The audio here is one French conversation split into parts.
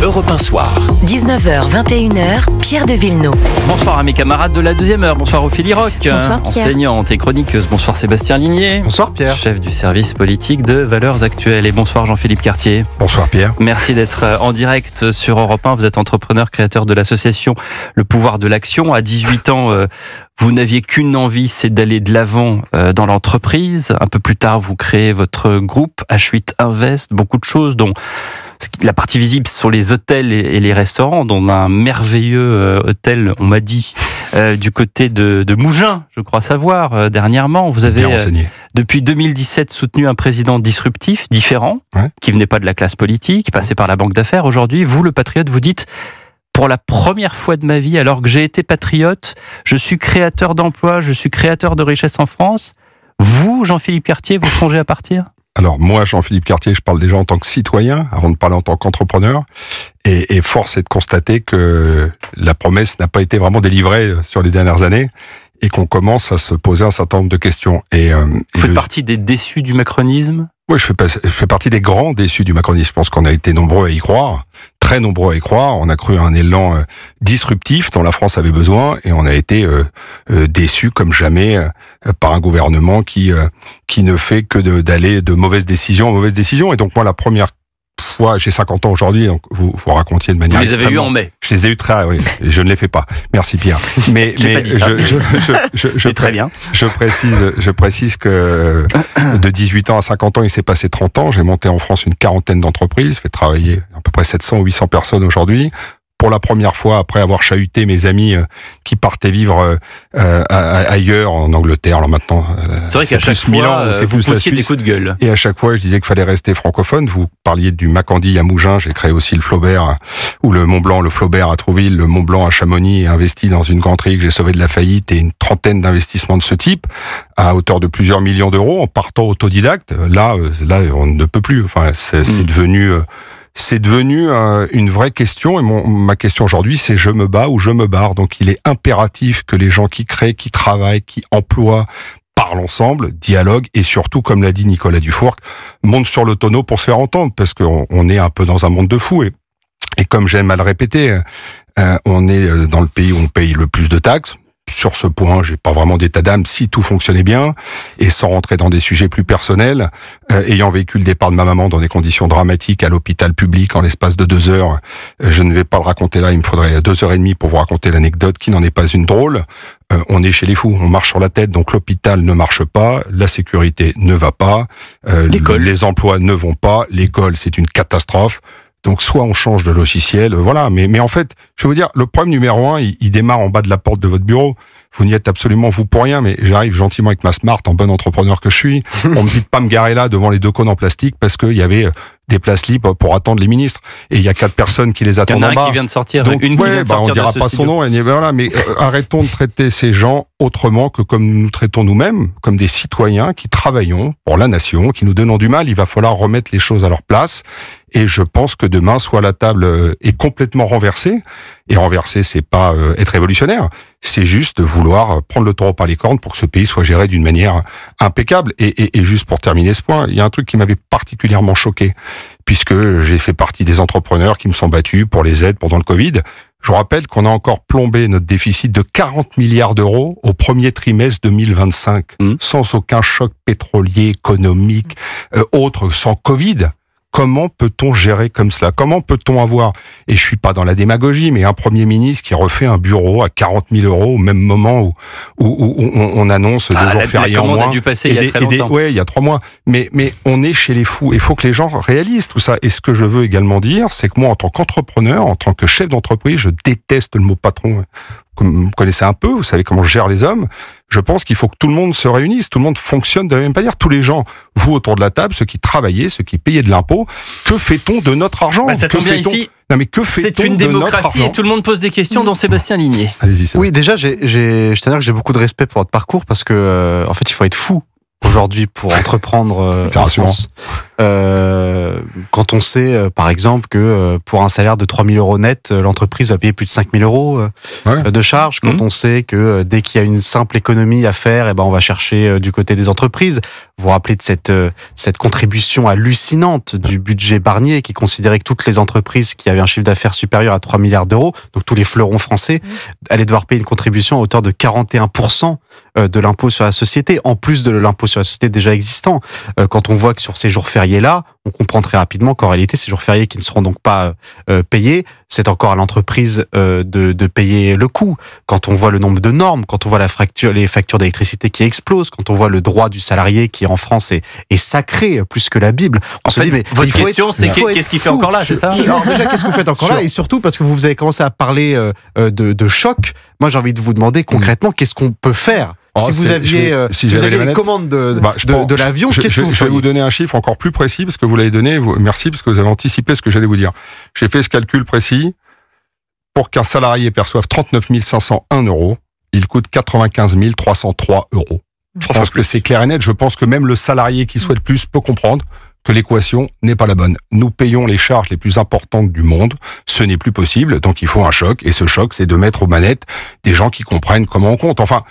Europe 1 Soir. 19h, 21h, Pierre de Villeneuve. Bonsoir à mes camarades de la deuxième heure. Bonsoir Ophélie Roch, Bonsoir, Pierre. enseignante et chroniqueuse. Bonsoir Sébastien Ligné. Bonsoir Pierre. Chef du service politique de Valeurs Actuelles. Et bonsoir Jean-Philippe Cartier. Bonsoir Pierre. Merci d'être en direct sur Europe 1. Vous êtes entrepreneur, créateur de l'association Le Pouvoir de l'Action. À 18 ans, vous n'aviez qu'une envie, c'est d'aller de l'avant dans l'entreprise. Un peu plus tard, vous créez votre groupe H8 Invest. Beaucoup de choses, dont la partie visible sont les hôtels et les restaurants, dont un merveilleux hôtel, on m'a dit, du côté de Mougins, je crois savoir, dernièrement. Vous avez, depuis 2017, soutenu un président disruptif, différent, qui venait pas de la classe politique, passé par la banque d'affaires. Aujourd'hui, vous, le patriote, vous dites: pour la première fois de ma vie, alors que j'ai été patriote, je suis créateur d'emplois, je suis créateur de richesse en France. Vous, Jean-Philippe Cartier, vous songez à partir ? Alors moi, Jean-Philippe Cartier, je parle déjà en tant que citoyen, avant de parler en tant qu'entrepreneur. Et force est de constater que la promesse n'a pas été vraiment délivrée sur les dernières années et qu'on commence à se poser un certain nombre de questions. Vous faites partie des déçus du macronisme ? Oui, je fais partie des grands déçus du macronisme. Je pense qu'on a été nombreux à y croire, très nombreux à y croire. On a cru à un élan disruptif dont la France avait besoin et on a été déçus comme jamais par un gouvernement qui ne fait que d'aller de mauvaise décision en mauvaise décision. Et donc moi, la première fois, j'ai 50 ans aujourd'hui, donc vous racontiez de manière... Vous les avez eus en mai. Je les ai eus oui, je ne les fais pas. Merci Pierre. Mais pas dit ça. Très bien. Je précise que de 18 ans à 50 ans, il s'est passé 30 ans. J'ai monté en France une quarantaine d'entreprises, fait travailler à peu près 700 ou 800 personnes aujourd'hui. Pour la première fois, après avoir chahuté mes amis qui partaient vivre ailleurs, en Angleterre, alors maintenant... C'est vrai qu'à chaque fois, vous poussiez des coups de gueule. Et à chaque fois, je disais qu'il fallait rester francophone. Vous parliez du Macandie à Mougins, j'ai créé aussi le Flaubert, ou le Mont Blanc, le Flaubert à Trouville, le Mont Blanc à Chamonix, et investi dans une granderie que j'ai sauvée de la faillite, et une trentaine d'investissements de ce type, à hauteur de plusieurs millions d'euros, en partant autodidacte. Là, on ne peut plus. Enfin, c'est devenu... C'est devenu une vraie question et ma question aujourd'hui, c'est je me bats ou je me barre. Donc il est impératif que les gens qui créent, qui travaillent, qui emploient, parlent ensemble, dialoguent et surtout, comme l'a dit Nicolas Dufourcq, montent sur le tonneau pour se faire entendre parce qu'on est un peu dans un monde de fous. Et comme j'aime à le répéter, on est dans le pays où on paye le plus de taxes. Sur ce point, j'ai pas vraiment d'état d'âme si tout fonctionnait bien, et sans rentrer dans des sujets plus personnels, ayant vécu le départ de ma maman dans des conditions dramatiques à l'hôpital public en l'espace de 2 heures, je ne vais pas le raconter là, il me faudrait 2h30 pour vous raconter l'anecdote qui n'en est pas une drôle. On est chez les fous, on marche sur la tête, donc l'hôpital ne marche pas, la sécurité ne va pas, les emplois ne vont pas, l'école c'est une catastrophe. Donc soit on change de logiciel, voilà. Mais en fait, je vais vous dire, le problème numéro 1, il démarre en bas de la porte de votre bureau. Vous n'y êtes absolument vous pour rien, mais j'arrive gentiment avec ma Smart, en bon entrepreneur que je suis. On me dit de pas me garer là devant les 2 cônes en plastique parce qu'il y avait des places libres pour attendre les ministres. Et il y a 4 personnes qui les attendent en bas. Il y en a un qui vient de sortir, donc, une qui vient de sortir. On dira pas son nom. Voilà, mais arrêtons de traiter ces gens autrement que comme nous nous traitons nous-mêmes, comme des citoyens qui travaillons pour la nation, qui nous donnons du mal. Il va falloir remettre les choses à leur place. Et je pense que demain, soit la table est complètement renversée. Et renverser, c'est pas être révolutionnaire. C'est juste vouloir prendre le taureau par les cornes pour que ce pays soit géré d'une manière impeccable. Et juste pour terminer ce point, il y a un truc qui m'avait particulièrement choqué, puisque j'ai fait partie des entrepreneurs qui me sont battus pour les aides pendant le Covid. Je vous rappelle qu'on a encore plombé notre déficit de 40 milliards d'euros au premier trimestre 2025, sans aucun choc pétrolier, économique, autre, sans Covid. Comment peut-on gérer comme cela ? Comment peut-on avoir, et je suis pas dans la démagogie, mais un Premier ministre qui refait un bureau à 40 000 euros au même moment où on annonce 2 jours fériés en moins. La commande a dû passer il y a très longtemps. Oui, il y a 3 mois. Mais on est chez les fous. Il faut que les gens réalisent tout ça. Et ce que je veux également dire, c'est que moi, en tant qu'entrepreneur, en tant que chef d'entreprise, je déteste le mot patron. Comme vous connaissez un peu, vous savez comment je gère les hommes. Je pense qu'il faut que tout le monde se réunisse, tout le monde fonctionne de la même manière. Tous les gens, vous autour de la table, ceux qui travaillaient, ceux qui payaient de l'impôt, que fait-on de notre argent ? Ça tombe bien ici. Non mais que fait-on C'est une démocratie et tout le monde pose des questions, dont Sébastien Ligné. Allez-y, Sébastien. Oui, déjà, je tiens à dire que j'ai beaucoup de respect pour votre parcours parce que, en fait, il faut être fou aujourd'hui pour entreprendre en France. Quand on sait, par exemple, que pour un salaire de 3 000 euros net, l'entreprise va payer plus de 5 000 euros de charges. Quand on sait que dès qu'il y a une simple économie à faire, on va chercher du côté des entreprises. Vous vous rappelez de cette contribution hallucinante du budget Barnier, qui considérait que toutes les entreprises qui avaient un chiffre d'affaires supérieur à 3 milliards d'euros, donc tous les fleurons français, allaient devoir payer une contribution à hauteur de 41% de l'impôt sur la société, en plus de l'impôt sur la société déjà existant. Quand on voit que sur ces jours fériés-là, on comprend très rapidement qu'en réalité, ces jours fériés qui ne seront donc pas payés, c'est encore à l'entreprise de payer le coût. Quand on voit le nombre de normes, quand on voit les factures d'électricité qui explosent, quand on voit le droit du salarié qui en France est sacré plus que la Bible, on se dit mais votre question c'est qu'est-ce qu'il fait encore là, c'est ça? Alors déjà, qu'est-ce que vous faites encore là? Et surtout parce que vous avez commencé à parler de choc. Moi, j'ai envie de vous demander concrètement qu'est-ce qu'on peut faire. Si vous aviez une commande de l'avion, qu'est-ce que vous feriez? Je vais vous donner un chiffre encore plus précis, parce que vous l'avez donné. Merci, parce que vous avez anticipé ce que j'allais vous dire. J'ai fait ce calcul précis. Pour qu'un salarié perçoive 39 501 euros, il coûte 95 303 euros. Je pense que c'est clair et net. Je pense que même le salarié qui souhaite plus peut comprendre que l'équation n'est pas la bonne. Nous payons les charges les plus importantes du monde. Ce n'est plus possible. Donc il faut un choc. Et ce choc, c'est de mettre aux manettes des gens qui comprennent comment on compte. Enfin,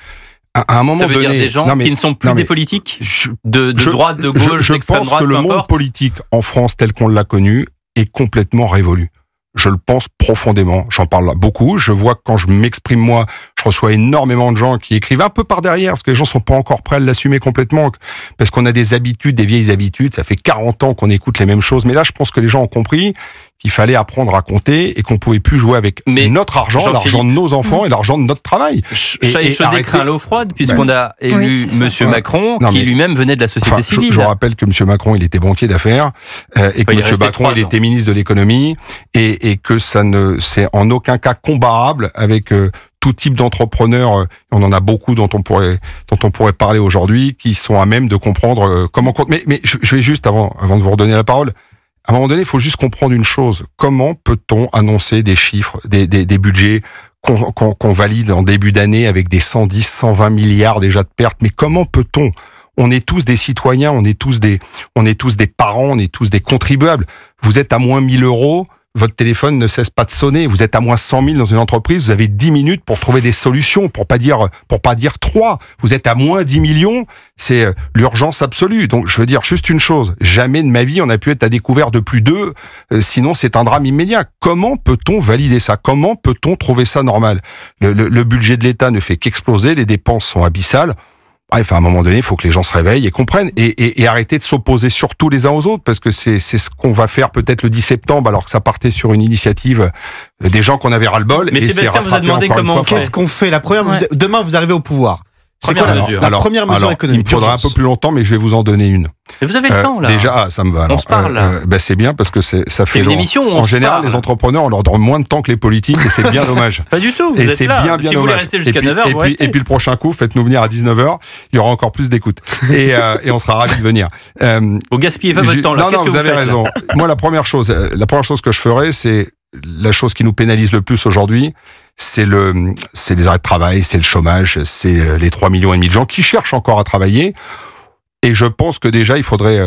à un moment donné, ça veut dire des gens qui ne sont plus des politiques de droite, de gauche, d'extrême droite, je pense que le monde politique en France tel qu'on l'a connu est complètement révolu. Je le pense profondément. J'en parle beaucoup. Je vois que quand je m'exprime moi, je reçois énormément de gens qui écrivent un peu par derrière, parce que les gens sont pas encore prêts à l'assumer complètement, parce qu'on a des habitudes, des vieilles habitudes. Ça fait 40 ans qu'on écoute les mêmes choses. Mais là, je pense que les gens ont compris qu'il fallait apprendre à compter et qu'on pouvait plus jouer avec notre argent, l'argent de nos enfants et l'argent de notre travail. Chat échaudé craint l'eau froide, puisqu'on a élu Monsieur Macron, qui lui-même venait de la société civile. Je rappelle que Monsieur Macron, il était banquier d'affaires, et que Monsieur Macron, il était ministre de l'économie, et que c'est en aucun cas comparable avec tout type d'entrepreneurs. On en a beaucoup dont on pourrait parler aujourd'hui, qui sont à même de comprendre comment compte. Mais je vais juste, avant de vous redonner la parole, à un moment donné, il faut juste comprendre une chose. Comment peut-on annoncer des chiffres, des budgets qu'on valide en début d'année avec des 110, 120 milliards déjà de pertes? Mais comment peut-on? On est tous des citoyens, on est tous des parents, on est tous des contribuables. Vous êtes à moins 1 000 euros, votre téléphone ne cesse pas de sonner. Vous êtes à moins 100 000 dans une entreprise, vous avez 10 minutes pour trouver des solutions, pour pas dire 3. Vous êtes à moins 10 millions, c'est l'urgence absolue. Donc, je veux dire juste une chose. Jamais de ma vie, on a pu être à découvert de plus d'eux, sinon c'est un drame immédiat. Comment peut-on valider ça? Comment peut-on trouver ça normal? Le budget de l'État ne fait qu'exploser, les dépenses sont abyssales. Bref, à un moment donné, il faut que les gens se réveillent et comprennent et arrêter de s'opposer surtout les uns aux autres, parce que c'est ce qu'on va faire peut-être le 10 septembre, alors que ça partait sur une initiative des gens qu'on avait ras-le-bol. Mais Sébastien vous a demandé comment on fait. Qu'est-ce qu'on fait? Demain, vous arrivez au pouvoir. C'est quoi la première mesure économique? Il me faudra un peu plus longtemps, mais je vais vous en donner une. Et vous avez le temps, là. Déjà, ça me va. On se parle, là. C'est bien, parce que ça fait une émission où on en se général, parle. les entrepreneurs, on leur donne moins de temps que les politiques, et c'est bien dommage. Pas du tout. Et c'est bien si vous voulez rester jusqu'à 9h, vous restez. Et puis le prochain coup, faites-nous venir à 19h, il y aura encore plus d'écoute. Et on sera ravis de venir. Vous gaspillez pas votre temps, là. Non, vous avez raison. Moi, la première chose que je ferais, c'est la chose qui nous pénalise le plus aujourd'hui, c'est les arrêts de travail, c'est le chômage, c'est les 3,5 millions de gens qui cherchent encore à travailler. Et je pense que déjà, il faudrait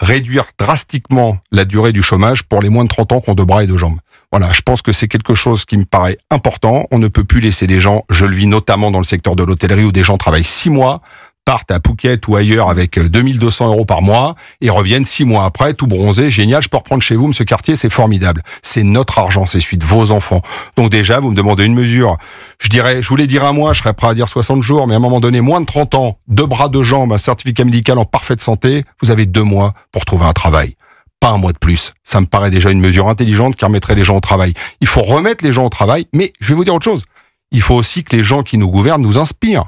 réduire drastiquement la durée du chômage pour les moins de 30 ans qui ont 2 bras et 2 jambes. Voilà, je pense que c'est quelque chose qui me paraît important. On ne peut plus laisser des gens, je le vis notamment dans le secteur de l'hôtellerie, où des gens travaillent 6 mois, partent à Phuket ou ailleurs avec 2200 euros par mois et reviennent 6 mois après, tout bronzé, génial, je peux reprendre chez vous, monsieur Cartier, c'est formidable. C'est notre argent, c'est celui de vos enfants. Donc déjà, vous me demandez une mesure. Je voulais dire un mois, je serais prêt à dire 60 jours, mais à un moment donné, moins de 30 ans, 2 bras, 2 jambes, un certificat médical en parfaite santé, vous avez 2 mois pour trouver un travail. Pas un mois de plus. Ça me paraît déjà une mesure intelligente qui remettrait les gens au travail. Il faut remettre les gens au travail, mais je vais vous dire autre chose. Il faut aussi que les gens qui nous gouvernent nous inspirent.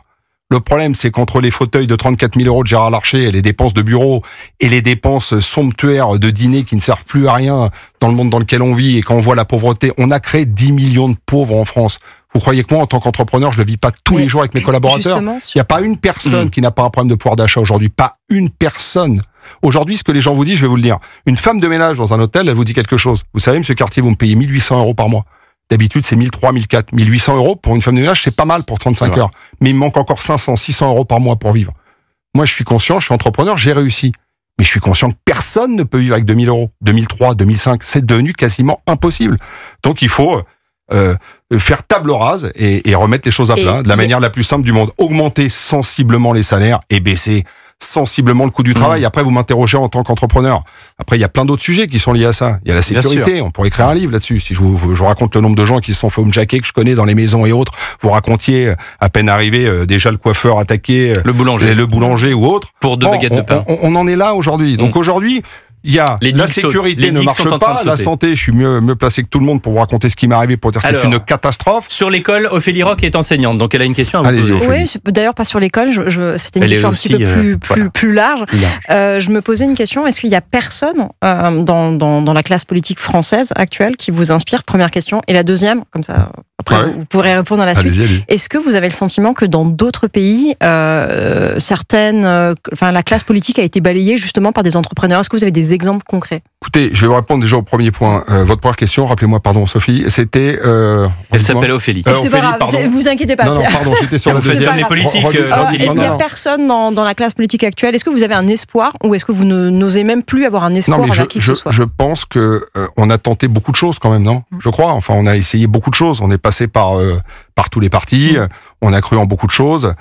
Le problème, c'est qu'entre les fauteuils de 34 000 euros de Gérard Larcher et les dépenses de bureau et les dépenses somptuaires de dîner qui ne servent plus à rien dans le monde dans lequel on vit, et quand on voit la pauvreté, on a créé 10 millions de pauvres en France. Vous croyez que moi, en tant qu'entrepreneur, je le vis pas tous les jours avec mes collaborateurs? Il n'y a pas une personne qui n'a pas un problème de pouvoir d'achat aujourd'hui. Pas une personne. Aujourd'hui, ce que les gens vous disent, je vais vous le dire. Une femme de ménage dans un hôtel, elle vous dit quelque chose. Vous savez, monsieur Cartier, vous me payez 1 800 euros par mois. D'habitude, c'est 1 300, 1 400, 1 800 euros pour une femme de ménage, c'est pas mal pour 35 heures. Mais il me manque encore 500, 600 euros par mois pour vivre. Moi, je suis conscient, je suis entrepreneur, j'ai réussi. Mais je suis conscient que personne ne peut vivre avec 2000 euros. 2003, 2005, c'est devenu quasiment impossible. Donc il faut faire table rase et remettre les choses à plat de la manière la plus simple du monde. Augmenter sensiblement les salaires et baisser sensiblement le coût du travail. Après, vous m'interrogez en tant qu'entrepreneur. Après, il y a plein d'autres sujets qui sont liés à ça. Il y a la sécurité. On pourrait écrire un livre là-dessus. Si je vous raconte le nombre de gens qui se sont fait homejacker, que je connais dans les maisons et autres, vous racontiez à peine arrivé déjà le coiffeur attaqué, le boulanger ou autre. Pour 2 baguettes de pain. On en est là aujourd'hui. Donc aujourd'hui, il y a la sécurité ne marche pas, la santé, je suis mieux placé que tout le monde pour vous raconter ce qui m'est arrivé, pour dire que c'est une catastrophe. Sur l'école, Ophélie Roch est enseignante, donc elle a une question à vous poser. Oui, d'ailleurs pas sur l'école, c'était une question un petit peu plus large. Je me posais une question, est-ce qu'il y a personne dans la classe politique française actuelle qui vous inspire? Première question. Et la deuxième, comme ça, après vous pourrez répondre à la suite. Est-ce que vous avez le sentiment que dans d'autres pays, la classe politique a été balayée justement par des entrepreneurs? Est-ce que vous avez des exemples concrets? Écoutez, je vais vous répondre déjà au premier point. Votre première question, rappelez-moi, pardon, Sophie, c'était... Elle s'appelle Ophélie. C'est pas grave, vous inquiétez pas, Pierre. Non, pardon, j'étais sur le deuxième. Les politiques. Il n'y a personne dans la classe politique actuelle. Est-ce que vous avez un espoir ou est-ce que vous n'osez même plus avoir un espoir envers qui que ce soit? Je pense que on a tenté beaucoup de choses quand même, non? Je crois. Enfin, on a essayé beaucoup de choses. On est passé par tous les partis. On a cru en beaucoup de choses.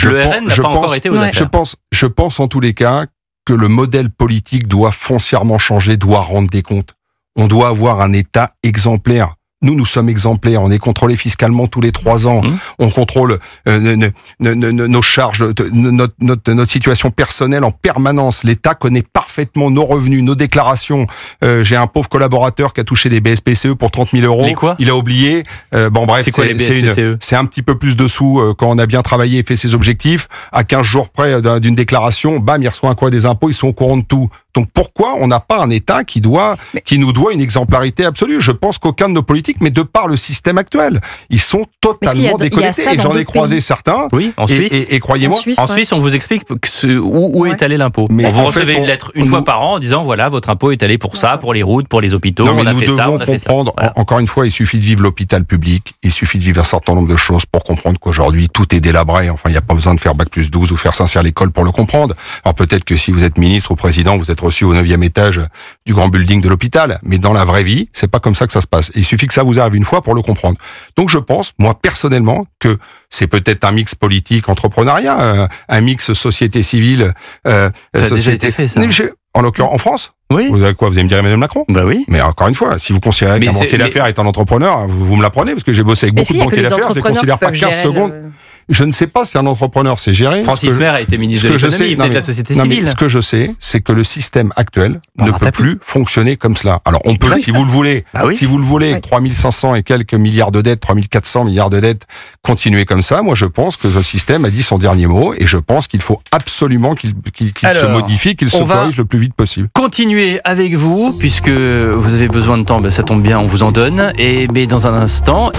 Le RN n'a pas encore été aux affaires. Je pense en tous les cas que le modèle politique doit foncièrement changer, doit rendre des comptes. On doit avoir un État exemplaire. Nous sommes exemplaires. On est contrôlé fiscalement tous les 3 ans. On contrôle nos charges, notre situation personnelle en permanence. L'État connaît parfaitement nos revenus, nos déclarations. J'ai un pauvre collaborateur qui a touché des BSPCE pour 30 000 euros. Les quoi? Il a oublié. C'est quoi les BSPCE? C'est un petit peu plus de sous quand on a bien travaillé et fait ses objectifs. À 15 jours près d'une déclaration, bam, il reçoit un courrier des impôts. Ils sont au courant de tout. Donc pourquoi on n'a pas un État qui nous doit une exemplarité absolue? Je pense qu'aucun de nos politiques, mais de par le système actuel, ils sont totalement déconnectés. Et j'en ai croisé certains. Oui, en Suisse. Et croyez-moi, en Suisse, on vous explique où est allé l'impôt. Vous recevez une lettre une fois par an en disant voilà, votre impôt est allé pour ça, pour les routes, pour les hôpitaux. On a fait ça, on a fait ça. Encore une fois, il suffit de vivre l'hôpital public, il suffit de vivre un certain nombre de choses pour comprendre qu'aujourd'hui tout est délabré. Enfin, il n'y a pas besoin de faire bac+12 ou faire Saint-Cyr l'école pour le comprendre. Alors peut-être que si vous êtes ministre ou président, vous êtes reçu au 9e étage du grand building de l'hôpital, mais dans la vraie vie, c'est pas comme ça que ça se passe. Et il suffit que ça vous arrive une fois pour le comprendre. Donc je pense, moi personnellement, que c'est peut-être un mix politique, entrepreneuriat, un mix société civile. Ça a déjà été fait, ça. En l'occurrence, en France. Oui. Vous avez quoi? Vous allez me dire Emmanuel Macron? Bah oui. Mais encore une fois, si vous considérez qu'un banquier d'affaires est un entrepreneur, vous me l'apprenez, parce que j'ai bossé avec beaucoup de banquiers d'affaires, je les considère pas 15 secondes. Je ne sais pas si un entrepreneur sait gérer. Francis Maire a été ministre de l'économie, il venait de la société civile. Ce que je sais, c'est que le système actuel ne peut plus fonctionner comme cela. Alors on peut, si vous le voulez, 3500 et quelques milliards de dettes, 3400 milliards de dettes, continuer comme ça. Moi, je pense que le système a dit son dernier mot et je pense qu'il faut absolument qu'il se modifie, qu'il se corrige le plus vite possible. Continuez avec vous, puisque vous avez besoin de temps, ça tombe bien, on vous en donne. Mais dans un instant...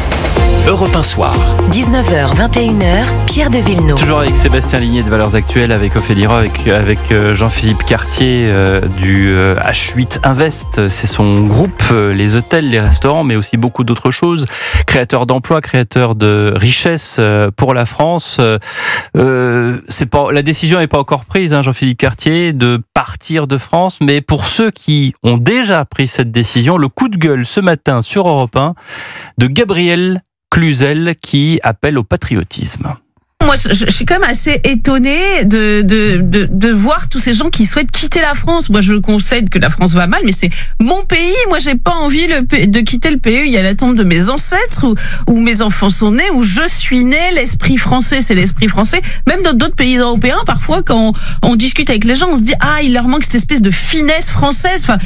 Europe 1 Soir. 19h, 21h, Pierre de Villeneuve. Toujours avec Sébastien Ligné de Valeurs Actuelles, avec Ophélie Roch, avec Jean-Philippe Cartier du H8 Invest. C'est son groupe, les hôtels, les restaurants, mais aussi beaucoup d'autres choses. Créateur d'emplois, créateur de richesses pour la France. La décision n'est pas encore prise, Jean-Philippe Cartier, de partir de France. Mais pour ceux qui ont déjà pris cette décision, le coup de gueule ce matin sur Europe 1 de Gabriel Cluzel qui appelle au patriotisme. Moi, je suis quand même assez étonnée de voir tous ces gens qui souhaitent quitter la France. Moi, je concède que la France va mal, mais c'est mon pays. Moi, j'ai pas envie de quitter le pays. Il y a la tombe de mes ancêtres où mes enfants sont nés, où je suis née. L'esprit français, c'est l'esprit français. Même dans d'autres pays européens, parfois, quand on discute avec les gens, on se dit il leur manque cette espèce de finesse française. Enfin,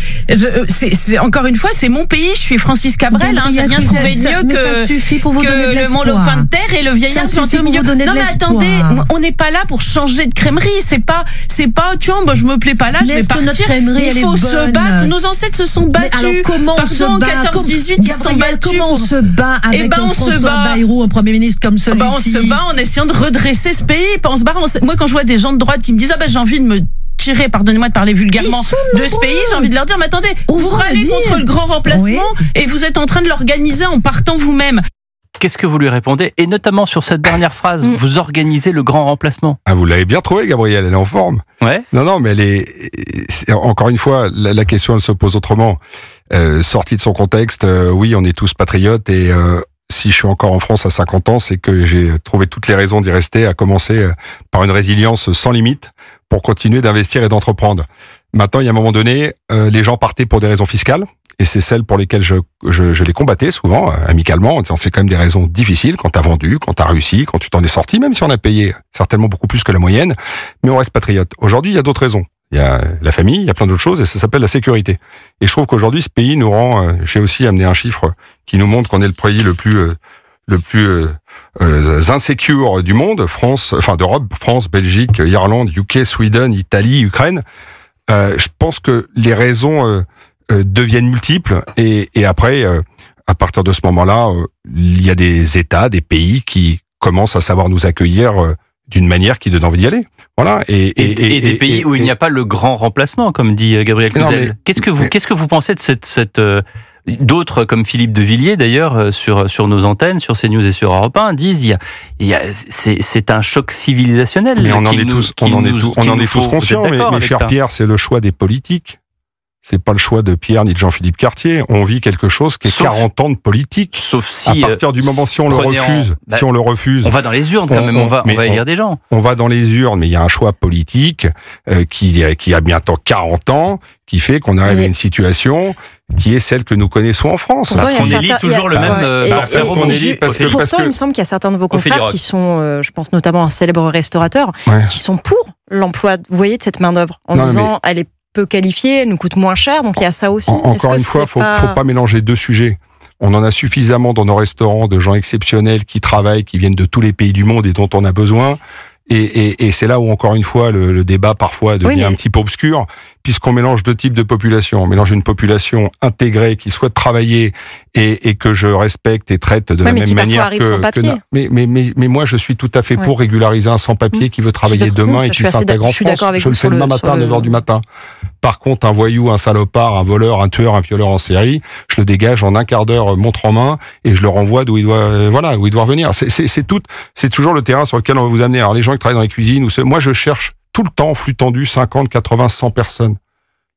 c'est encore une fois, c'est mon pays. Je suis Francis Cabrel. J'ai rien trouvé de mieux que le Mont Lopin de terre et le vieillard planté au milieu. Attendez, on n'est pas là pour changer de crèmerie. C'est pas, tu vois, moi je me plais pas là, je vais partir. Il faut se battre. Nos ancêtres se sont battus. Mais alors comment on se bat? 14-18, ils se sont battus. Comment on se bat avec François Bayrou, un Premier ministre comme celui-ci? On se bat en essayant de redresser ce pays. Moi, quand je vois des gens de droite qui me disent j'ai envie de me tirer, pardonnez-moi de parler vulgairement, de ce pays, j'ai envie de leur dire mais attendez, vous râlez contre le grand remplacement et vous êtes en train de l'organiser en partant vous-même. Qu'est-ce que vous lui répondez? Et notamment sur cette dernière phrase, vous organisez le grand remplacement. Ah, vous l'avez bien trouvé, Gabrielle, elle est en forme. Ouais. Non, mais encore une fois, la question, elle se pose autrement. Sortie de son contexte, oui, on est tous patriotes et si je suis encore en France à 50 ans, c'est que j'ai trouvé toutes les raisons d'y rester, à commencer par une résilience sans limite pour continuer d'investir et d'entreprendre. Maintenant, il y a un moment donné, les gens partaient pour des raisons fiscales. Et c'est celles pour lesquelles je les combattais souvent, amicalement, en disant c'est quand même des raisons difficiles quand t'as vendu, quand t'as réussi, quand tu t'en es sorti, même si on a payé certainement beaucoup plus que la moyenne, mais on reste patriote. Aujourd'hui, il y a d'autres raisons. Il y a la famille, il y a plein d'autres choses, et ça s'appelle la sécurité. Et je trouve qu'aujourd'hui, ce pays nous rend, j'ai aussi amené un chiffre qui nous montre qu'on est le pays le plus insécure du monde, d'Europe, France, Belgique, Irlande, UK, Sweden, Italie, Ukraine. Je pense que les raisons deviennent multiples et après, à partir de ce moment-là, il y a des États, des pays qui commencent à savoir nous accueillir d'une manière qui donne envie d'y aller. Voilà. Et des pays où il n'y a pas le grand remplacement, comme dit Gabriel Cluzel. Qu'est-ce que vous pensez de cette d'autres, comme Philippe de Villiers d'ailleurs, sur nos antennes, sur CNews et sur Europe 1, disent c'est un choc civilisationnel. Mais on en est tous conscients. Mais cher Pierre, c'est le choix des politiques. C'est pas le choix de Pierre ni de Jean-Philippe Cartier. On vit quelque chose qui est 40 ans de politique. Sauf si, à partir du moment, si on le refuse. On va dans les urnes quand même, on va élire des gens. On va dans les urnes, mais il y a un choix politique qui a bientôt 40 ans, qui fait qu'on arrive à une situation qui est celle que nous connaissons en France. Parce qu'on élit toujours le même. Pourtant, il me semble qu'il y a certains de vos confrères qui sont, je pense notamment un célèbre restaurateur, qui sont pour l'emploi, vous voyez, de cette main-d'œuvre, en disant elle est peu qualifiée, elle nous coûte moins cher, donc il y a ça aussi. Encore une fois, faut pas mélanger deux sujets. On en a suffisamment dans nos restaurants de gens exceptionnels qui travaillent, qui viennent de tous les pays du monde et dont on a besoin. Et c'est là où, encore une fois, le débat parfois devient un petit peu obscur, puisqu'on mélange deux types de populations. On mélange une population intégrée qui souhaite travailler et que je respecte et traite de la même manière mais moi, je suis tout à fait pour régulariser un sans-papier qui veut travailler demain et qui s'intègre en France. Je le fais demain matin à 9h du matin. Par contre, un voyou, un salopard, un voleur, un tueur, un violeur en série, je le dégage en un quart d'heure, montre en main, et je le renvoie d'où il doit revenir. C'est toujours le terrain sur lequel on va vous amener. Alors, les gens qui travaillent dans les cuisines, moi, je cherche tout le temps, flux tendu, 50, 80, 100 personnes.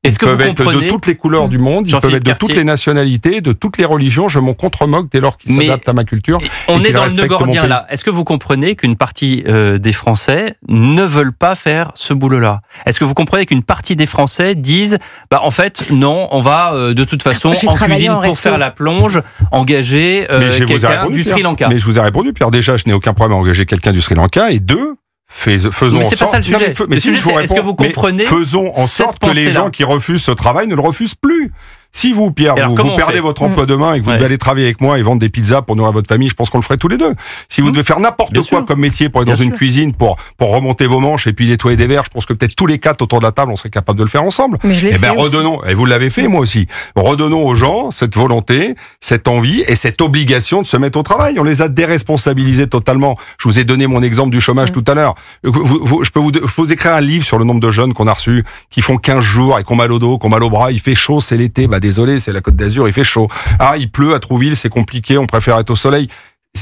Ils peuvent être de toutes les couleurs du monde, ils peuvent être de toutes les nationalités, de toutes les religions, je m'en contre-moque dès lors qu'ils s'adaptent à ma culture. On est dans le nœud gordien là. Est-ce que vous comprenez qu'une partie des Français ne veulent pas faire ce boulot-là? Est-ce que vous comprenez qu'une partie des Français disent en fait, non, on va de toute façon en cuisine pour faire la plonge, engager quelqu'un du Sri Lanka? Mais je vous ai répondu, Pierre. Déjà, je n'ai aucun problème à engager quelqu'un du Sri Lanka. Et deux, faisons mais c'est pas ça le sujet. Est-ce que vous comprenez? Faisons en sorte que les gens qui refusent ce travail ne le refusent plus. Si vous, Pierre, vous perdez votre emploi demain et que vous devez aller travailler avec moi et vendre des pizzas pour nourrir votre famille, je pense qu'on le ferait tous les deux. Si vous devez faire n'importe quoi comme métier pour être dans une cuisine, pour remonter vos manches et puis nettoyer des verres, je pense que peut-être tous les quatre autour de la table, on serait capable de le faire ensemble. Redonnons, et vous l'avez fait, moi aussi, redonnons aux gens cette volonté, cette envie et cette obligation de se mettre au travail. On les a déresponsabilisés totalement. Je vous ai donné mon exemple du chômage tout à l'heure. Je peux vous écrire un livre sur le nombre de jeunes qu'on a reçus, qui font 15 jours et qui ont mal au dos, qui ont mal au bras, il fait chaud, c'est l'été, désolé, c'est la Côte d'Azur, il fait chaud. Ah, il pleut à Trouville, c'est compliqué, on préfère être au soleil.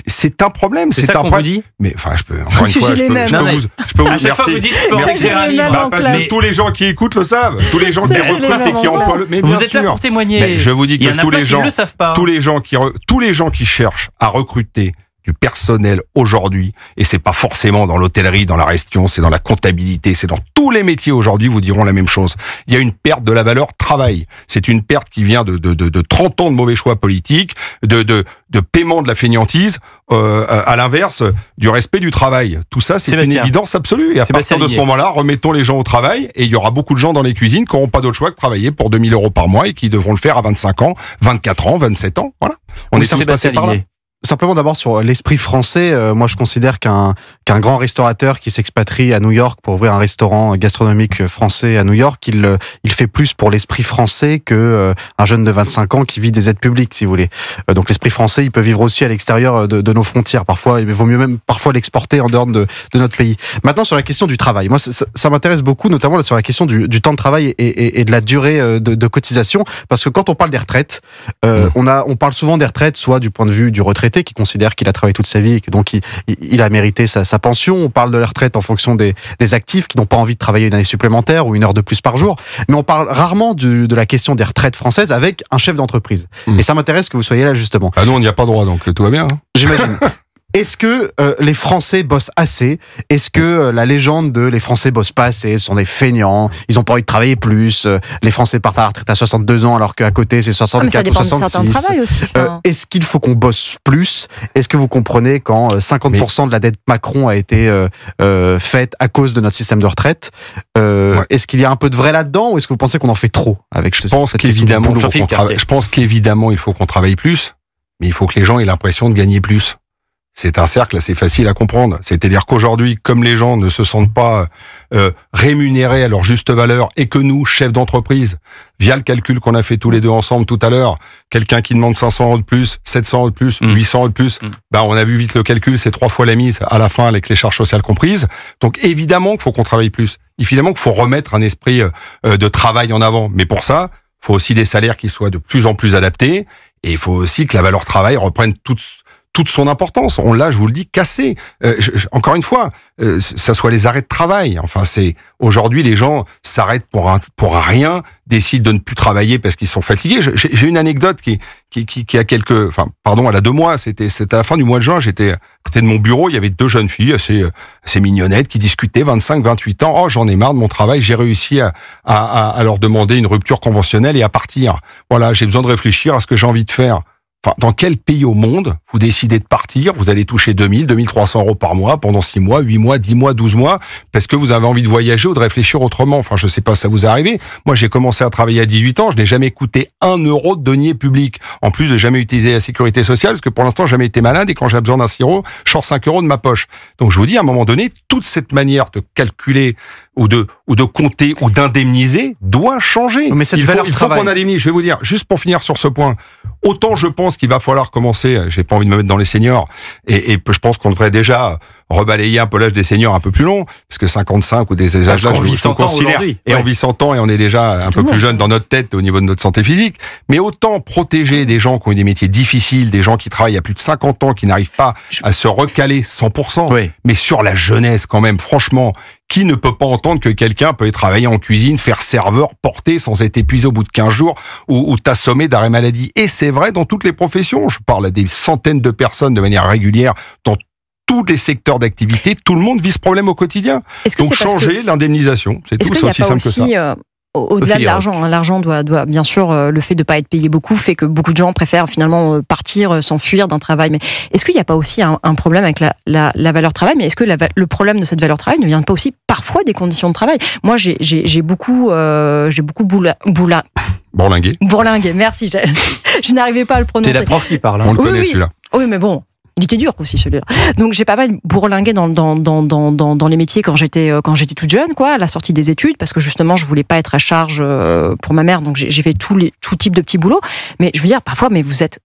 C'est un problème, c'est un problème. Mais enfin, je peux vous dire, parce que tous les gens qui écoutent le savent, tous les gens qui recrutent et qui emploient. Mais vous êtes là pour témoigner. Mais je vous dis que tous les gens qui cherchent à recruter du personnel aujourd'hui, et c'est pas forcément dans l'hôtellerie, dans la restauration, c'est dans la comptabilité, c'est dans tous les métiers aujourd'hui, vous diront la même chose. Il y a une perte de la valeur travail. C'est une perte qui vient de 30 ans de mauvais choix politiques, de paiement de la fainéantise, à l'inverse du respect du travail. Tout ça, c'est une évidence absolue. Et à partir de ce moment-là, remettons les gens au travail, et il y aura beaucoup de gens dans les cuisines qui n'auront pas d'autre choix que travailler pour 2 000 € par mois et qui devront le faire à 25 ans, 24 ans, 27 ans. Voilà. On est tous passés par là. Simplement d'abord sur l'esprit français, moi je considère qu'un grand restaurateur qui s'expatrie à New York pour ouvrir un restaurant gastronomique français à New York, il fait plus pour l'esprit français que un jeune de 25 ans qui vit des aides publiques, si vous voulez. Donc l'esprit français, il peut vivre aussi à l'extérieur de nos frontières. Parfois, il vaut mieux même parfois l'exporter en dehors de notre pays. Maintenant sur la question du travail, moi ça m'intéresse beaucoup, notamment sur la question du temps de travail et de la durée de cotisation, parce que quand on parle des retraites, on parle souvent des retraites, soit du point de vue du retraité, retraité qui considère qu'il a travaillé toute sa vie et que donc il a mérité sa pension. On parle de la retraite en fonction des actifs qui n'ont pas envie de travailler une année supplémentaire ou une heure de plus par jour. Mais on parle rarement de la question des retraites françaises avec un chef d'entreprise. Et ça m'intéresse que vous soyez là justement. Ah nous, on n'y a pas droit, donc tout va bien. Hein. J'imagine. Est-ce que les Français bossent assez? Est-ce que la légende de les Français bossent pas assez, sont des feignants, ils ont pas envie de travailler plus, les Français partent à la retraite à 62 ans alors qu'à côté c'est 64 ou 66 aussi, Est-ce qu'il faut qu'on bosse plus? Est-ce que vous comprenez quand 50% de la dette Macron a été faite à cause de notre système de retraite? Est-ce qu'il y a un peu de vrai là-dedans ou est-ce que vous pensez qu'on en fait trop avec Je pense qu'évidemment il faut qu'on travaille plus, mais il faut que les gens aient l'impression de gagner plus. C'est un cercle assez facile à comprendre. C'est-à-dire qu'aujourd'hui, comme les gens ne se sentent pas rémunérés à leur juste valeur et que nous, chefs d'entreprise, via le calcul qu'on a fait tous les deux ensemble tout à l'heure, quelqu'un qui demande 500 euros de plus, 700 euros de plus, 800 euros de plus, on a vu vite le calcul, c'est 3 fois la mise à la fin avec les charges sociales comprises. Donc évidemment qu'il faut qu'on travaille plus. Évidemment qu'il faut remettre un esprit de travail en avant. Mais pour ça, il faut aussi des salaires qui soient de plus en plus adaptés et il faut aussi que la valeur travail reprenne toute son importance. On l'a, je vous le dis, cassé. Encore une fois, ça soit les arrêts de travail. Enfin, c'est aujourd'hui les gens s'arrêtent pour rien, décident de ne plus travailler parce qu'ils sont fatigués. J'ai une anecdote qui a elle a 2 mois. C'était à la fin du mois de juin. J'étais à côté de mon bureau. Il y avait 2 jeunes filles assez mignonnettes qui discutaient, 25, 28 ans. Oh, j'en ai marre de mon travail. J'ai réussi à leur demander une rupture conventionnelle et à partir. Voilà, j'ai besoin de réfléchir à ce que j'ai envie de faire. Enfin, dans quel pays au monde vous décidez de partir, vous allez toucher 2000, 2300 euros par mois pendant 6 mois, 8 mois, 10 mois, 12 mois, parce que vous avez envie de voyager ou de réfléchir autrement. Enfin, je sais pas si ça vous est arrivé. Moi, j'ai commencé à travailler à 18 ans, je n'ai jamais coûté 1 euro de deniers publics. En plus de jamais utiliser la sécurité sociale, parce que pour l'instant, j'ai jamais été malade et quand j'ai besoin d'un sirop, je sors 5 euros de ma poche. Donc, je vous dis, à un moment donné, toute cette manière de calculer ou de compter ou d'indemniser doit changer. Mais cette il faut qu'on indemnise. Je vais vous dire, juste pour finir sur ce point, autant je pense qu'il va falloir commencer, j'ai pas envie de me mettre dans les seniors, et je pense qu'on devrait déjà rebalayer un peu l'âge des seniors un peu plus long, parce que 55 ou des âges là, je vous considère, et on vit 100 ans et on est déjà un peu plus jeune dans notre tête au niveau de notre santé physique, mais autant protéger des gens qui ont des métiers difficiles, des gens qui travaillent à plus de 50 ans, qui n'arrivent pas à se recaler 100%, mais sur la jeunesse quand même, franchement, qui ne peut pas entendre que quelqu'un peut travailler en cuisine, faire serveur, porter sans être épuisé au bout de 15 jours ou t'assommer d'arrêt maladie. Et c'est vrai dans toutes les professions. Je parle à des centaines de personnes de manière régulière dans tous les secteurs d'activité. Tout le monde vit ce problème au quotidien. Donc changer l'indemnisation, c'est tout, c'est aussi simple que ça. Au-delà de l'argent, l'argent doit bien sûr, le fait de ne pas être payé beaucoup fait que beaucoup de gens préfèrent finalement partir, s'enfuir d'un travail. Mais est-ce qu'il n'y a pas aussi un problème avec la valeur travail? Mais est-ce que le problème de cette valeur travail ne vient pas aussi parfois des conditions de travail? Moi, j'ai beaucoup bourlingué, merci. Je n'arrivais pas à le prononcer. C'est la prof qui parle. On le connaît celui-là. Oui, mais bon. Il était dur aussi celui-là. Donc j'ai pas mal bourlingué dans les métiers quand j'étais toute jeune, quoi, à la sortie des études, parce que justement je voulais pas être à charge pour ma mère, donc j'ai fait tout type de petits boulots. Mais je veux dire, parfois, mais vous êtes,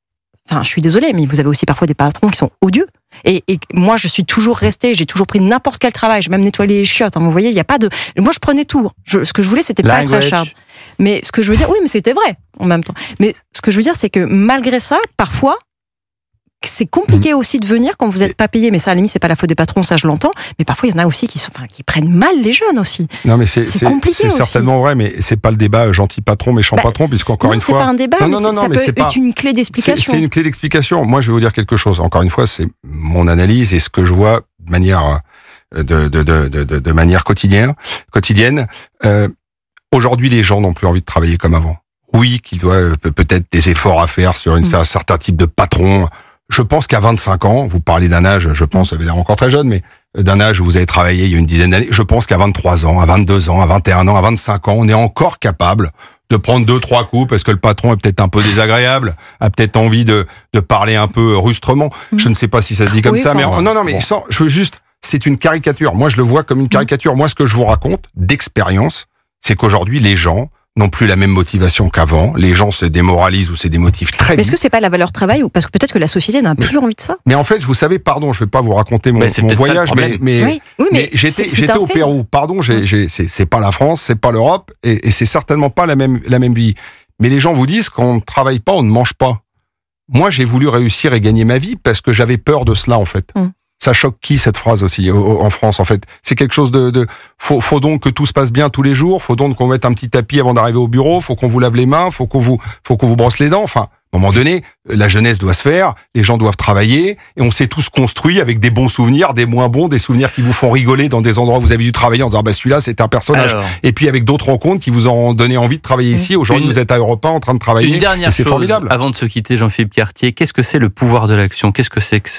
enfin, je suis désolée, mais vous avez aussi parfois des patrons qui sont odieux. Et moi, je suis toujours restée, j'ai toujours pris n'importe quel travail, j'ai même nettoyé les chiottes. Hein, vous voyez, il y a pas de. Moi, je prenais tout. Ce que je voulais, c'était pas être à charge. Mais ce que je veux dire, oui, mais c'était vrai en même temps. Mais ce que je veux dire, c'est que malgré ça, parfois. C'est compliqué aussi de venir quand vous n'êtes pas payé, mais ça à la limite c'est pas la faute des patrons, ça je l'entends. Mais parfois il y en a aussi qui prennent mal les jeunes aussi. Non mais c'est compliqué. C'est certainement vrai, mais c'est pas le débat gentil patron, méchant patron, puisqu'encore une fois. C'est pas un débat, ça peut être une clé d'explication. C'est une clé d'explication. Moi je vais vous dire quelque chose. Encore une fois, c'est mon analyse et ce que je vois de manière de manière quotidienne. Aujourd'hui les gens n'ont plus envie de travailler comme avant. Oui, qu'il doit peut-être des efforts à faire sur un certain type de patron. Je pense qu'à 25 ans, vous parlez d'un âge, je pense, vous avez l'air encore très jeune, mais d'un âge où vous avez travaillé il y a une dizaine d'années, je pense qu'à 23 ans, à 22 ans, à 21 ans, à 25 ans, on est encore capable de prendre 2-3 coups parce que le patron est peut-être un peu désagréable, a peut-être envie de parler un peu rustrement. Je ne sais pas si ça se dit comme ça, mais je veux juste, c'est une caricature. Moi, je le vois comme une caricature. Moi, ce que je vous raconte d'expérience, c'est qu'aujourd'hui, les gens n'ont plus la même motivation qu'avant. Les gens se démoralisent ou se démotivent très vite. Mais est-ce que c'est pas la valeur travail ou parce que peut-être que la société n'a plus envie de ça? Mais en fait, vous savez, pardon, je vais pas vous raconter mon voyage, mais j'étais au Pérou. Pardon, c'est pas la France, c'est pas l'Europe, et c'est certainement pas la même vie. Mais les gens vous disent qu'on ne travaille pas, on ne mange pas. Moi, j'ai voulu réussir et gagner ma vie parce que j'avais peur de cela, en fait. Ça choque qui, cette phrase aussi, en France, en fait? C'est quelque chose faut donc que tout se passe bien tous les jours, faut donc qu'on mette un petit tapis avant d'arriver au bureau, faut qu'on vous lave les mains, faut qu'on vous brosse les dents, enfin... À un moment donné, la jeunesse doit se faire, les gens doivent travailler, et on s'est tous construits avec des bons souvenirs, des moins bons, des souvenirs qui vous font rigoler dans des endroits où vous avez dû travailler en disant celui-là c'est un personnage. Alors, et puis avec d'autres rencontres qui vous ont donné envie de travailler ici. Aujourd'hui, vous êtes à Europe 1 en train de travailler. Une dernière chose, formidable. Avant de se quitter, Jean-Philippe Cartier, qu'est-ce que c'est le pouvoir de l'action? Qu'est-ce que c'est que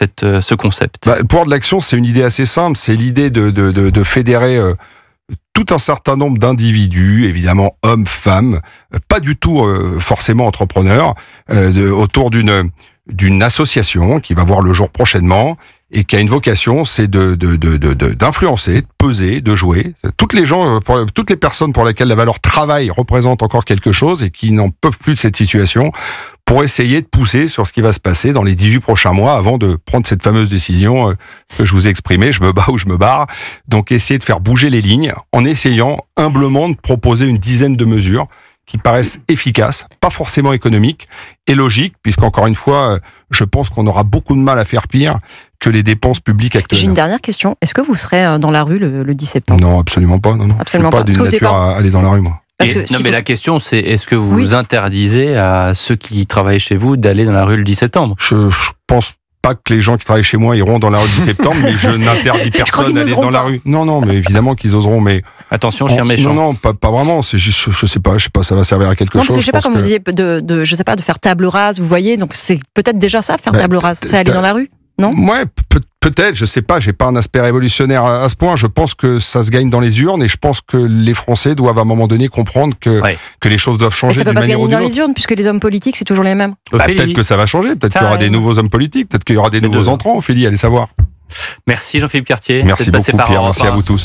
ce concept? Le pouvoir de l'action, c'est une idée assez simple, c'est l'idée de fédérer tout un certain nombre d'individus, évidemment hommes, femmes, pas du tout forcément entrepreneurs, autour d'une association qui va voir le jour prochainement et qui a une vocation, c'est d'influencer, de peser, de jouer. Toutes les personnes pour lesquelles la valeur travail représente encore quelque chose et qui n'en peuvent plus de cette situation, pour essayer de pousser sur ce qui va se passer dans les 18 prochains mois avant de prendre cette fameuse décision que je vous ai exprimée, je me bats ou je me barre. Donc essayer de faire bouger les lignes en essayant humblement de proposer une dizaine de mesures qui paraissent efficaces, pas forcément économiques, et logiques, puisqu'encore une fois, je pense qu'on aura beaucoup de mal à faire pire que les dépenses publiques actuelles. J'ai une dernière question. Est-ce que vous serez dans la rue le 10 septembre? Non, absolument pas. Non. Absolument je suis pas d'une nature à aller dans la rue, moi. Mais la question, c'est est-ce que vous interdisez à ceux qui travaillent chez vous d'aller dans la rue le 10 septembre? Je pense pas que les gens qui travaillent chez moi iront dans la rue le 10 septembre, mais je n'interdis personne d'aller dans la rue. Non, mais évidemment qu'ils oseront, mais... Attention, chien méchant. Non, pas vraiment, c'est juste, je sais pas, ça va servir à quelque chose. Parce que je sais pas, comme vous disiez, je sais pas, de faire table rase, vous voyez, donc c'est peut-être déjà ça, faire table rase, c'est aller dans la rue? Non? Ouais, peut-être, je sais pas, j'ai pas un aspect révolutionnaire à ce point. Je pense que ça se gagne dans les urnes et je pense que les Français doivent à un moment donné comprendre que les choses doivent changer d'une manière ou d'une autre. Ça peut pas se gagner dans les urnes puisque les hommes politiques c'est toujours les mêmes. Peut-être que ça va changer, peut-être qu'il y aura des nouveaux hommes politiques, peut-être qu'il y aura des nouveaux entrants, Ophélie, allez savoir. Merci Jean-Philippe Cartier. Merci beaucoup Pierre, merci à vous tous.